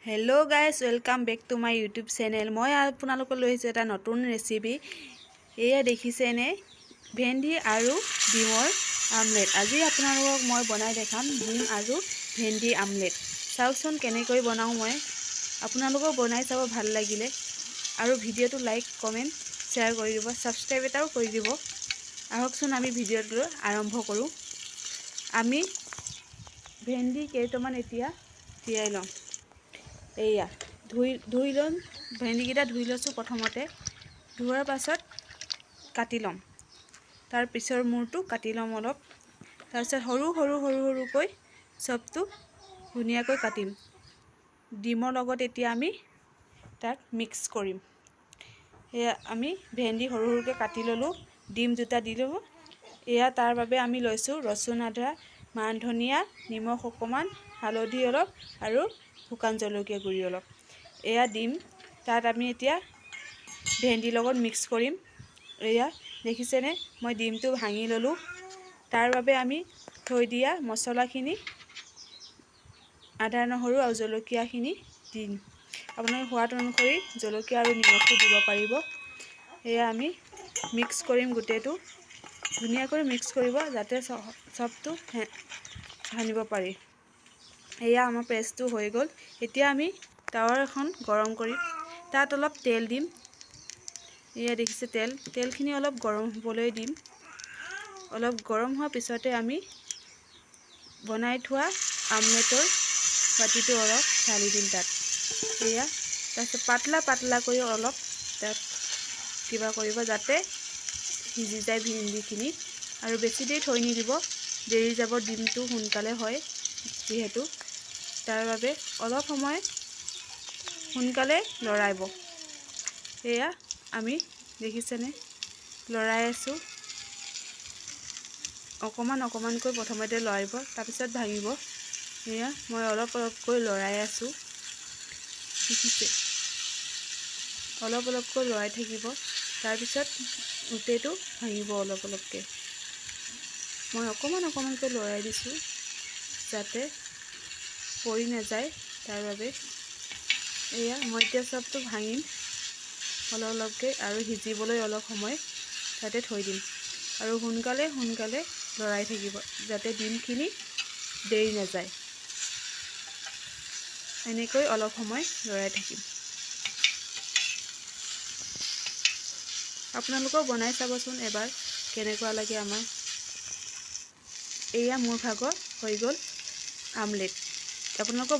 Hello guys, welcome back to my YouTube channel. মই আপোনালোকক লৈ আহিছো এটা নতুন ৰেচিপি। এয়া দেখিছেনে ভেন্দি আৰু ডিমৰ আমলেট। আজি আপোনালোকক মই বনাই দেখাম ডিম আৰু ভেন্দি আমলেট। চাওকচোন কেনেকৈ বনাও মই। আপোনালোকক বনাই চাব ভাল লাগিলে আৰু ভিডিওটো লাইক, কমেন্ট, শেয়াৰ কৰি দিব, সাবস্ক্ৰাইব এটাও কৰি দিব। আহকচোন আমি ভিডিওটো আৰম্ভ কৰো। আমি ভেন্দি কেইটামান এতিয়া তিয়াই লম। এয়া ধুই লম ভেন্দিকেইটা ধুই লৈছোঁ। প্ৰথমতে ধোৱাৰ পাছত কাটি ল'ম। তাৰ পিছৰ মূৰটো কাটি ল'ম অলপ। তাৰপিছত সৰুকৈ চবটো ধুনীয়াকৈ কাটিম। ডিমৰ লগত এতিয়া আমি তাক মিক্স কৰিম। এয়া আমি ভেন্দি সৰুকৈ কাটি ল'লোঁ। ডিম দুটা দি ল'ব। এয়া তাৰ বাবে আমি লৈছোঁ ৰচুন, আদা, মান ধনিয়া, নিমখ অকণমান, হালধি অলপ আৰু শুকান জলকীয়া গুড়ি অলপ। এয়া ডিম তাত আমি এতিয়া ভেন্দিৰ লগত মিক্স কৰিম। এয়া দেখিছেনে মই ডিমটো ভাঙি ল'লোঁ। তাৰ বাবে আমি থৈ দিয়া মছলাখিনি, আদা, নহৰু আৰু জলকীয়াখিনি দিম। আপোনালোকৰ সোৱাদ অনুসৰি জলকীয়া আৰু নিমখটো দিব পাৰিব। এয়া আমি মিক্স কৰিম। গোটেইটো ধুনীয়াকৈ মিক্স কৰিব যাতে চবটো সানিব পাৰি। এয়া আমাৰ পেষ্টটো হৈ গ'ল। এতিয়া আমি টাৱা এখন গৰম কৰি তাত অলপ তেল দিম। এয়া দেখিছে তেলখিনি অলপ গৰম হ'বলৈ দিম। অলপ গৰম হোৱাৰ পিছতে আমি বনাই থোৱা আমলেটৰ বাতিটো অলপ ঢালি দিম তাত। এয়া তাৰপিছত পাতলা কৰি অলপ তাত কিবা কৰিব যাতে সিজি যায় ভেন্দিখিনি। আৰু বেছি দেৰি থৈ নিদিব, দেৰি যাব, ডিমটো সোনকালে হয় যিহেতু। তাৰ বাবে অলপ সময় সোনকালে লৰাইব। এয়া আমি দেখিছেনে লৰাই আছোঁ। অকণমানকৈ প্ৰথমতে লৰাইব, তাৰপিছত ভাঙিব। এয়া মই অলপকৈ লৰাই আছোঁ। দেখিছে অলপকৈ লৰাই থাকিব। তাৰপিছত গোটেইটো ভাঙিব অলপকৈ। মই অকণমানকৈ লৰাই দিছোঁ যাতে পৰি নাযায় তাৰ বাবে। এয়া মই এতিয়া চবটো ভাঙিম অলপকৈ আৰু সিজিবলৈ অলপ সময় তাতে থৈ দিম। আৰু সোনকালে লৰাই থাকিব যাতে ডিমখিনি দেৰি নাযায়। এনেকৈ অলপ সময় লৰাই থাকিম। আপোনালোকেও বনাই চাবচোন এবাৰ কেনেকুৱা লাগে আমাৰ। এয়া মোৰ ভাগৰ হৈ গ'ল আমলেট। আপোনালোকেও